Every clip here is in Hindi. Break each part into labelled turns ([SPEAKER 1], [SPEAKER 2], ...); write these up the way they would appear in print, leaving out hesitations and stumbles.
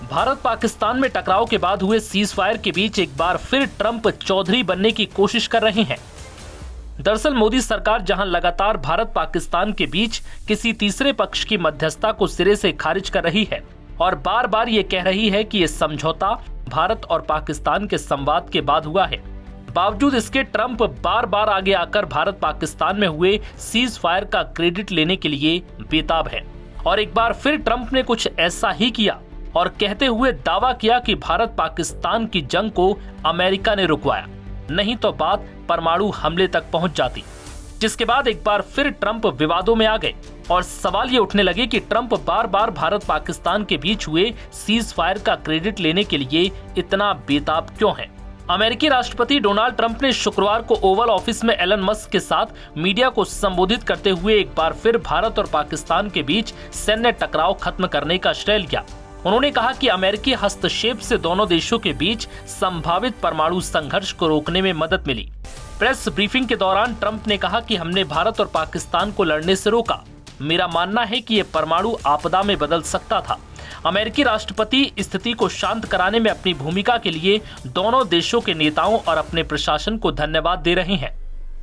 [SPEAKER 1] भारत पाकिस्तान में टकराव के बाद हुए सीज फायर के बीच एक बार फिर ट्रंप चौधरी बनने की कोशिश कर रहे हैं। दरअसल मोदी सरकार जहां लगातार भारत पाकिस्तान के बीच किसी तीसरे पक्ष की मध्यस्थता को सिरे से खारिज कर रही है और बार बार ये कह रही है कि ये समझौता भारत और पाकिस्तान के संवाद के बाद हुआ है, बावजूद इसके ट्रंप बार बार आगे आकर भारत पाकिस्तान में हुए सीज फायर का क्रेडिट लेने के लिए बेताब है। और एक बार फिर ट्रंप ने कुछ ऐसा ही किया और कहते हुए दावा किया कि भारत पाकिस्तान की जंग को अमेरिका ने रुकवाया, नहीं तो बात परमाणु हमले तक पहुंच जाती। जिसके बाद एक बार फिर ट्रंप विवादों में आ गए और सवाल ये उठने लगे कि ट्रंप बार बार भारत पाकिस्तान के बीच हुए सीज फायर का क्रेडिट लेने के लिए इतना बेताब क्यों है। अमेरिकी राष्ट्रपति डोनाल्ड ट्रंप ने शुक्रवार को ओवल ऑफिस में एलन मस्क के साथ मीडिया को संबोधित करते हुए एक बार फिर भारत और पाकिस्तान के बीच सैन्य टकराव खत्म करने का श्रेय लिया। उन्होंने कहा कि अमेरिकी हस्तक्षेप से दोनों देशों के बीच संभावित परमाणु संघर्ष को रोकने में मदद मिली। प्रेस ब्रीफिंग के दौरान ट्रंप ने कहा कि हमने भारत और पाकिस्तान को लड़ने से रोका। मेरा मानना है कि ये परमाणु आपदा में बदल सकता था। अमेरिकी राष्ट्रपति स्थिति को शांत कराने में अपनी भूमिका के लिए दोनों देशों के नेताओं और अपने प्रशासन को धन्यवाद दे रहे हैं।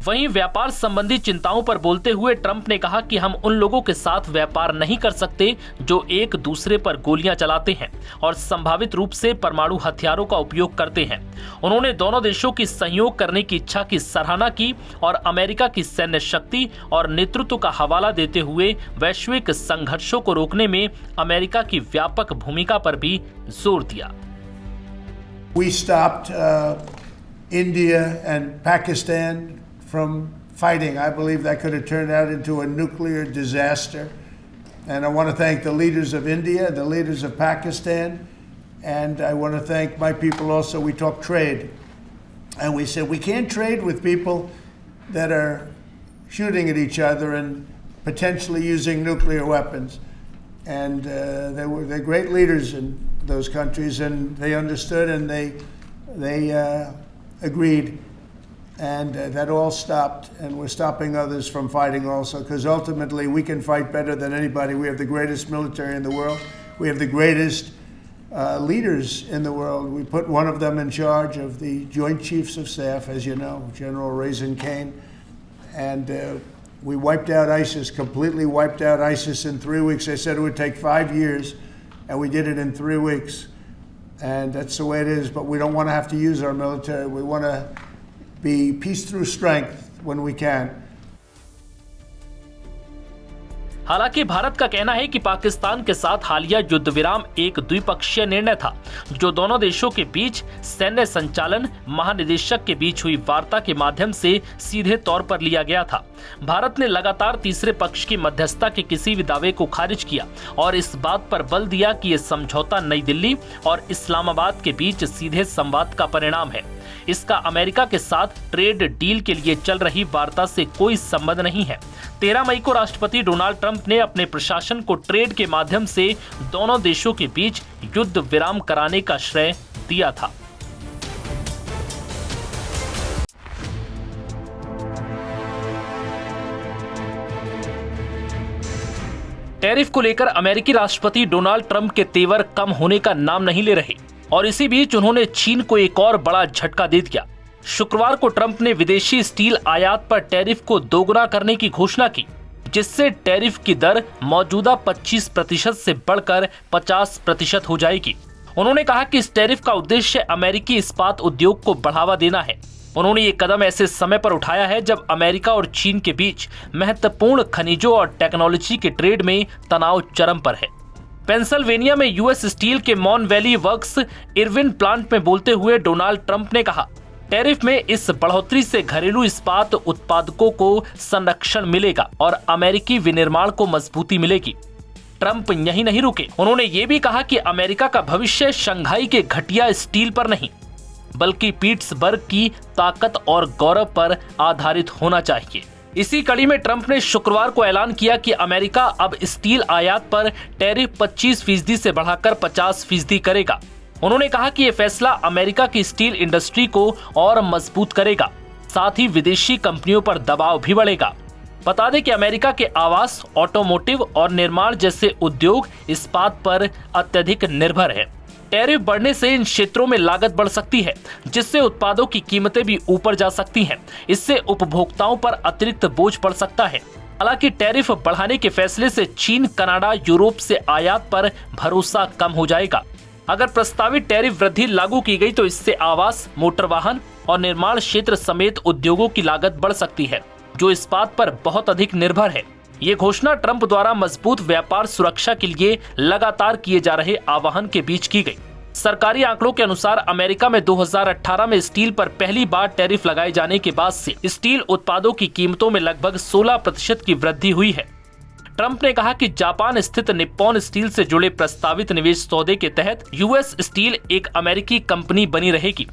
[SPEAKER 1] वहीं व्यापार संबंधी चिंताओं पर बोलते हुए ट्रंप ने कहा कि हम उन लोगों के साथ व्यापार नहीं कर सकते जो एक दूसरे पर गोलियां चलाते हैं और संभावित रूप से परमाणु हथियारों का उपयोग करते हैं। उन्होंने दोनों देशों की सहयोग करने की इच्छा की सराहना की और अमेरिका की सैन्य शक्ति और नेतृत्व का हवाला देते हुए वैश्विक संघर्षों को रोकने में अमेरिका की व्यापक भूमिका पर भी जोर दिया।
[SPEAKER 2] We stopped India and Pakistan from fighting. I believe that could have turned out into a nuclear disaster. And I want to thank the leaders of India, the leaders of Pakistan, and I want to thank my people also. We talked trade. And we said we can't trade with people that are shooting at each other and potentially using nuclear weapons. And they're great leaders in those countries, and they understood and they agreed. And that all stopped, and we're stopping others from fighting also, because ultimately we can fight better than anybody. We have the greatest military in the world. We have the greatest leaders in the world. We put one of them in charge of the Joint Chiefs of Staff, as you know, General Raisin Kane. And we wiped out ISIS, completely wiped out ISIS in 3 weeks. They said it would take 5 years, and we did it in 3 weeks. And that's the way it is, but we don't want to have to use our military. We want to be peace through strength when we can.
[SPEAKER 1] हालांकि भारत का कहना है कि पाकिस्तान के साथ हालिया युद्ध विराम एक द्विपक्षीय निर्णय था, जो दोनों देशों के बीच सैन्य संचालन महानिदेशक के बीच हुई वार्ता के माध्यम से सीधे तौर पर लिया गया था। भारत ने लगातार तीसरे पक्ष की मध्यस्थता के किसी भी दावे को खारिज किया और इस बात पर बल दिया कि यह समझौता नई दिल्ली और इस्लामाबाद के बीच सीधे संवाद का परिणाम है। इसका अमेरिका के साथ ट्रेड डील के लिए चल रही वार्ता से कोई संबंध नहीं है। 13 मई को राष्ट्रपति डोनाल्ड ट्रंप ने अपने प्रशासन को ट्रेड के माध्यम से दोनों देशों के बीच युद्ध विराम कराने का श्रेय दिया था। टैरिफ को लेकर अमेरिकी राष्ट्रपति डोनाल्ड ट्रंप के तेवर कम होने का नाम नहीं ले रहे और इसी बीच उन्होंने चीन को एक और बड़ा झटका दे दिया। शुक्रवार को ट्रंप ने विदेशी स्टील आयात पर टैरिफ को दोगुना करने की घोषणा की, जिससे टैरिफ की दर मौजूदा 25% से बढ़कर 50% हो जाएगी। उन्होंने कहा कि इस टैरिफ का उद्देश्य अमेरिकी इस्पात उद्योग को बढ़ावा देना है। उन्होंने ये कदम ऐसे समय पर उठाया है जब अमेरिका और चीन के बीच महत्वपूर्ण खनिजों और टेक्नोलॉजी के ट्रेड में तनाव चरम पर है। पेंसिल्वेनिया में यूएस स्टील के मॉन वैली वर्क्स इरविन प्लांट में बोलते हुए डोनाल्ड ट्रंप ने कहा, टैरिफ में इस बढ़ोतरी से घरेलू इस्पात उत्पादकों को संरक्षण मिलेगा और अमेरिकी विनिर्माण को मजबूती मिलेगी। ट्रंप यहीं नहीं रुके, उन्होंने ये भी कहा कि अमेरिका का भविष्य शंघाई के घटिया स्टील पर नहीं बल्कि पिट्सबर्ग की ताकत और गौरव पर आधारित होना चाहिए। इसी कड़ी में ट्रंप ने शुक्रवार को ऐलान किया कि अमेरिका अब स्टील आयात पर टैरिफ 25% से बढ़ाकर 50% करेगा। उन्होंने कहा कि यह फैसला अमेरिका की स्टील इंडस्ट्री को और मजबूत करेगा, साथ ही विदेशी कंपनियों पर दबाव भी बढ़ेगा। बता दें कि अमेरिका के आवास, ऑटोमोटिव और निर्माण जैसे उद्योग इस्पात पर अत्यधिक निर्भर है। टैरिफ बढ़ने से इन क्षेत्रों में लागत बढ़ सकती है, जिससे उत्पादों की कीमतें भी ऊपर जा सकती हैं। इससे उपभोक्ताओं पर अतिरिक्त बोझ पड़ सकता है। हालांकि टैरिफ बढ़ाने के फैसले से चीन, कनाडा, यूरोप से आयात पर भरोसा कम हो जाएगा। अगर प्रस्तावित टैरिफ वृद्धि लागू की गई तो इससे आवास, मोटर वाहन और निर्माण क्षेत्र समेत उद्योगों की लागत बढ़ सकती है, जो इस बात पर बहुत अधिक निर्भर है। ये घोषणा ट्रंप द्वारा मजबूत व्यापार सुरक्षा के लिए लगातार किए जा रहे आह्वान के बीच की गई। सरकारी आंकड़ों के अनुसार अमेरिका में 2018 में स्टील पर पहली बार टैरिफ लगाए जाने के बाद से स्टील उत्पादों की कीमतों में लगभग 16% की वृद्धि हुई है। ट्रंप ने कहा कि जापान स्थित निप्पॉन स्टील से जुड़े प्रस्तावित निवेश सौदे के तहत यूएस स्टील एक अमेरिकी कंपनी बनी रहेगी।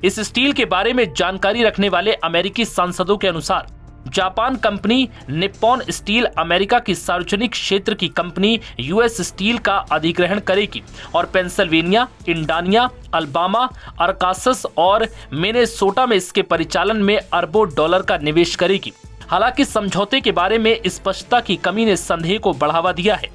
[SPEAKER 1] इस स्टील के बारे में जानकारी रखने वाले अमेरिकी सांसदों के अनुसार Japan company Nippon steel America की सार्वजनिक क्षेत्र की कंपनी यूएस स्टील का अधिग्रहण करेगी और पेंसिल्वेनिया, इंडियाना, अल्बामा, अरकानसास और मिनेसोटा में इसके परिचालन में अरबों डॉलर का निवेश करेगी। हालांकि समझौते के बारे में स्पष्टता की कमी ने संदेह को बढ़ावा दिया है।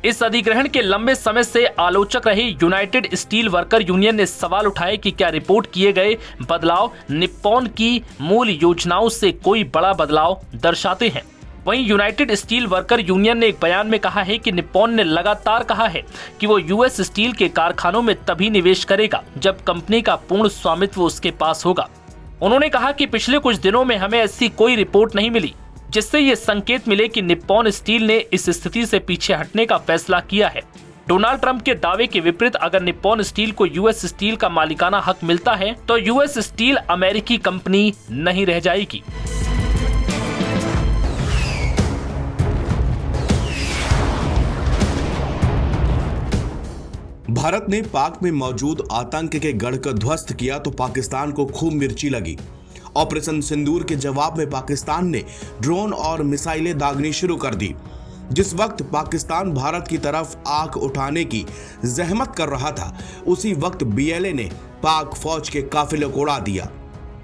[SPEAKER 1] इस अधिग्रहण के लंबे समय से आलोचक रहे यूनाइटेड स्टील वर्कर यूनियन ने सवाल उठाए कि क्या रिपोर्ट किए गए बदलाव निप्पॉन की मूल योजनाओं से कोई बड़ा बदलाव दर्शाते हैं। वहीं यूनाइटेड स्टील वर्कर यूनियन ने एक बयान में कहा है कि निप्पॉन ने लगातार कहा है कि वो यूएस स्टील के कारखानों में तभी निवेश करेगा जब कंपनी का पूर्ण स्वामित्व उसके पास होगा। उन्होंने कहा कि पिछले कुछ दिनों में हमें ऐसी कोई रिपोर्ट नहीं मिली जिससे ये संकेत मिले कि निप्पॉन स्टील ने इस स्थिति से पीछे हटने का फैसला किया है। डोनाल्ड ट्रंप के दावे के विपरीत अगर निप्पॉन स्टील को यूएस स्टील का मालिकाना हक मिलता है तो यूएस स्टील अमेरिकी कंपनी नहीं रह जाएगी।
[SPEAKER 3] भारत ने पाक में मौजूद आतंक के गढ़ को ध्वस्त किया तो पाकिस्तान को खूब मिर्ची लगी। ऑपरेशन सिंदूर के जवाब में पाकिस्तान ने ड्रोन और मिसाइलें दागनी शुरू कर दी। जिस वक्त पाकिस्तान भारत की तरफ आंख उठाने की जहमत कर रहा था, उसी वक्त बीएलए ने पाक फौज के काफिले को उड़ा दिया।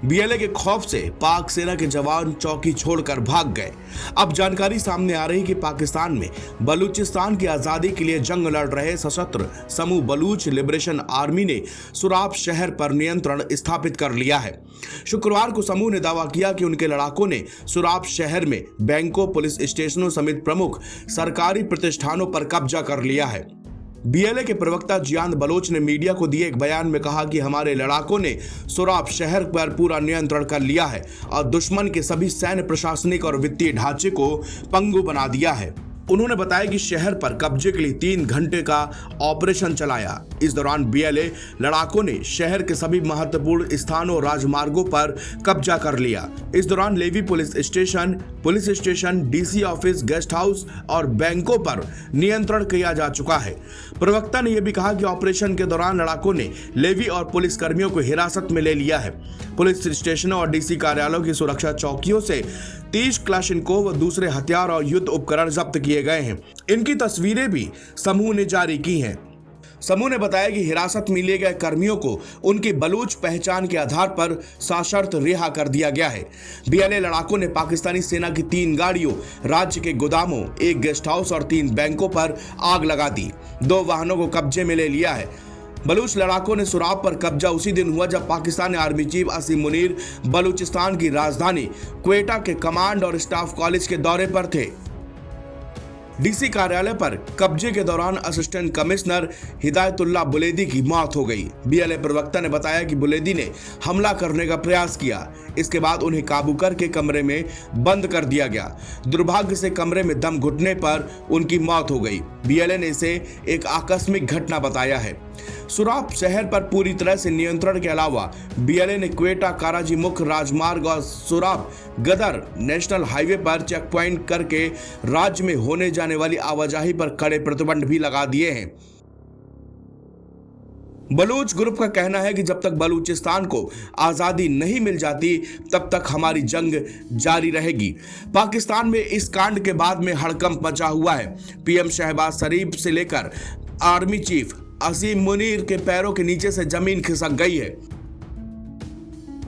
[SPEAKER 3] बीएलए के खौफ से पाक सेना के जवान चौकी छोड़कर भाग गए। अब जानकारी सामने आ रही कि पाकिस्तान में बलूचिस्तान की आजादी के लिए जंग लड़ रहे सशस्त्र समूह बलूच लिबरेशन आर्मी ने सुराब शहर पर नियंत्रण स्थापित कर लिया है। शुक्रवार को समूह ने दावा किया कि उनके लड़ाकों ने सुराब शहर में बैंकों, पुलिस स्टेशनों समेत प्रमुख सरकारी प्रतिष्ठानों पर कब्जा कर लिया है। बीएलए के प्रवक्ता जियान बलोच ने मीडिया को दिए एक बयान में कहा कि हमारे लड़ाकों ने सुराब शहर पर पूरा नियंत्रण कर लिया है और दुश्मन के सभी सैन्य, प्रशासनिक और वित्तीय ढांचे को पंगु बना दिया है। उन्होंने बताया कि शहर पर कब्जे के लिए 3 घंटे का ऑपरेशन चलाया। इस दौरान बीएलए लड़ाकों ने शहर के सभी महत्वपूर्ण स्थानों और राजमार्गों पर कब्जा कर लिया। इस दौरान लेवी police station, DC office, guest house और बैंकों पर नियंत्रण किया जा चुका है। प्रवक्ता ने यह भी कहा कि ऑपरेशन के दौरान लड़ाकों ने लेवी और पुलिस कर्मियों को हिरासत में ले लिया है। पुलिस स्टेशनों और डीसी कार्यालयों की सुरक्षा चौकियों से 30 क्लाशिनकोव व दूसरे हथियार और युद्ध उपकरण जब्त किए गए हैं। इनकी तस्वीरें भी समूह ने जारी की हैं। समूह ने बताया कि हिरासत में लिए गए कर्मियों को उनकी बलूच पहचान के आधार पर सशर्त रिहा कर दिया गया है। बीएलए लड़ाकों ने पाकिस्तानी सेना की 3 गाड़ियों, राज्य के गोदामों, 1 गेस्ट हाउस और 3 बैंकों पर आग लगा दी। 2 वाहनों को कब्जे में ले लिया है। बलूच लड़ाकों ने सुराब पर कब्जा उसी दिन हुआ जब पाकिस्तानी आर्मी चीफ असीम मुनीर बलूचिस्तान की राजधानी क्वेटा के कमांड और स्टाफ कॉलेज के दौरे पर थे। डीसी कार्यालय पर कब्जे के दौरान असिस्टेंट कमिश्नर हिदायतुल्लाह बुलेदी की मौत हो गई। बीएलए प्रवक्ता ने बताया कि बुलेदी ने हमला करने का प्रयास किया। इसके बाद उन्हें काबू करके कमरे में बंद कर दिया गया। दुर्भाग्य से कमरे में दम घुटने पर उनकी मौत हो गई। बीएलए ने इसे एक आकस्मिक घटना बताया है। सुराब शहर पर पूरी तरह से नियंत्रण के अलावा बीएलए ने क्वेटा कराची मुख्य राजमार्ग और सुराब गदर नेशनल हाईवे पर चेक पॉइंट करके राज्य में होने जाने वाली आवाजाही पर कड़े प्रतिबंध भी लगा दिए हैं। बलूच ग्रुप का कहना है कि जब तक बलूचिस्तान को आजादी नहीं मिल जाती तब तक हमारी जंग जारी रहेगी। पाकिस्तान में इस कांड के बाद में हड़कंप मचा हुआ है। पीएम शहबाज शरीफ से लेकर आर्मी चीफ असीम मुनीर के पैरों के नीचे से जमीन खिसक गई है।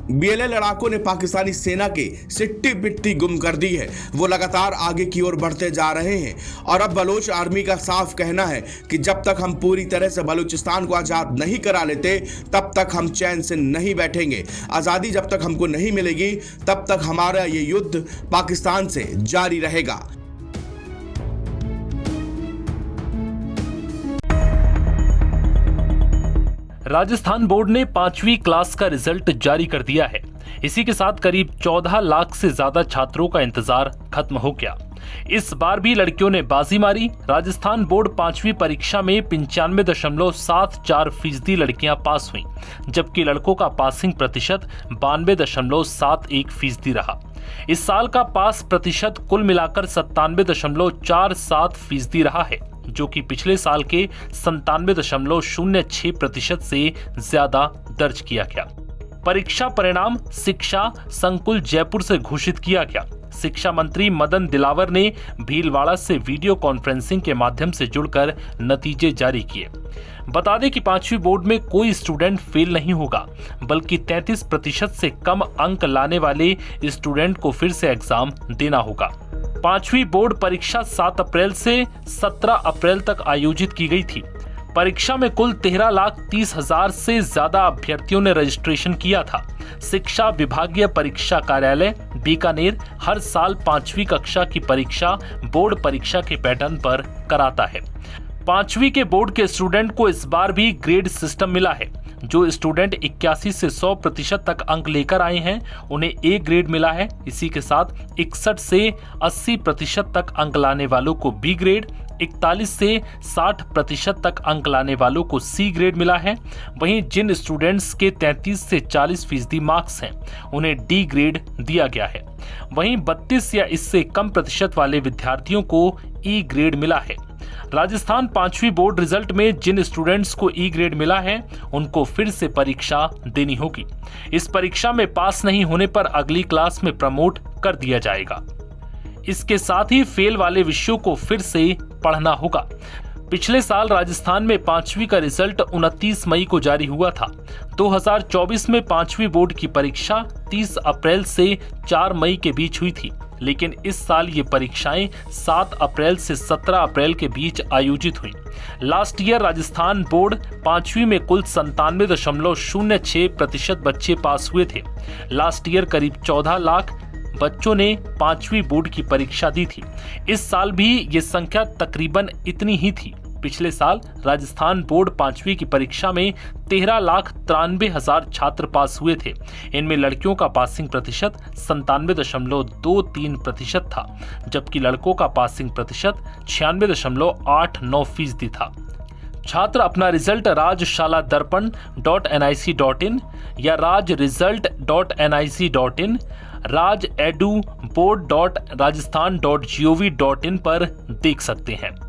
[SPEAKER 3] बीएलए लड़ाकों ने पाकिस्तानी सेना के सिट्टी पिट्टी गुम कर दी है। वो लगातार आगे की ओर बढ़ते जा रहे हैं और अब बलोच आर्मी का साफ कहना है कि जब तक हम पूरी तरह से बलूचिस्तान को आजाद नहीं करा लेते तब तक हम चैन से नहीं बैठेंगे। आजादी जब तक हमको नहीं मिलेगी तब तक हमारा ये युद्ध पाकिस्तान से जारी रहेगा।
[SPEAKER 1] राजस्थान बोर्ड ने 5वीं क्लास का रिजल्ट जारी कर दिया है। इसी के साथ करीब 14 लाख से ज्यादा छात्रों का इंतजार खत्म हो गया। इस बार भी लड़कियों ने बाजी मारी। राजस्थान बोर्ड 5वीं परीक्षा में 95.74% लड़कियां पास हुईं, जबकि लड़कों का पासिंग प्रतिशत 92.71% रहा। इस साल का पास प्रतिशत कुल मिलाकर 97.47% रहा है, जो कि पिछले साल के 97.06% से ज्यादा दर्ज किया गया। परीक्षा परिणाम शिक्षा संकुल जयपुर से घोषित किया गया। शिक्षा मंत्री मदन दिलावर ने भीलवाड़ा से वीडियो कॉन्फ्रेंसिंग के माध्यम से जुड़कर नतीजे जारी किए। बता दें कि 5वीं बोर्ड में कोई स्टूडेंट फेल नहीं होगा, बल्कि 33% से कम अंक लाने वाले स्टूडेंट को फिर से एग्जाम देना होगा। 5वीं बोर्ड परीक्षा 7 अप्रैल से 17 अप्रैल तक आयोजित की गई थी। परीक्षा में कुल 13,30,000 से ज्यादा अभ्यर्थियों ने रजिस्ट्रेशन किया था। शिक्षा विभागीय परीक्षा कार्यालय बीकानेर हर साल 5वीं कक्षा की परीक्षा बोर्ड परीक्षा के पैटर्न पर कराता है। 5वीं के बोर्ड के स्टूडेंट को इस बार भी ग्रेड सिस्टम मिला है। जो स्टूडेंट 81 से 100% तक अंक लेकर आए हैं उन्हें ए ग्रेड मिला है। इसी के साथ 61 से 80% तक अंक लाने वालों को बी ग्रेड, 41 से 60% तक अंक लाने वालों को सी ग्रेड मिला है। वहीं जिन स्टूडेंट्स के 33 से 40% मार्क्स हैं उन्हें डी ग्रेड दिया गया है। वहीं 32 या इससे कम प्रतिशत वाले विद्यार्थियों को ई ग्रेड मिला है। राजस्थान 5वीं बोर्ड रिजल्ट में जिन स्टूडेंट्स को ई ग्रेड मिला है उनको फिर से परीक्षा देनी होगी। इस परीक्षा में पास नहीं होने पर अगली क्लास में प्रमोट कर दिया जाएगा। इसके साथ ही फेल वाले विषयों को फिर से पढ़ना होगा। पिछले साल राजस्थान में 5वीं का रिजल्ट 29 मई को जारी हुआ था। 2024 में 5वीं बोर्ड की परीक्षा 30 अप्रैल से 4 मई के बीच हुई थी, लेकिन इस साल ये परीक्षाएं 7 अप्रैल से 17 अप्रैल के बीच आयोजित हुई। लास्ट ईयर राजस्थान बोर्ड 5वीं में कुल 97.06% बच्चे पास हुए थे। लास्ट ईयर करीब 14 लाख बच्चों ने 5वीं बोर्ड की परीक्षा दी थी। इस साल भी ये संख्या तकरीबन इतनी ही थी। पिछले साल राजस्थान बोर्ड 5वीं की परीक्षा में 13,93,000 छात्र पास हुए थे। इनमें लड़कियों का पासिंग प्रतिशत 97.23% था, जबकि लड़कों का पासिंग प्रतिशत 96.89% था। छात्र अपना रिजल्ट rajshaladharpan.nic.in या rajresult.nic.in, rajeduboard.rajasthan.gov.in पर देख सकते हैं।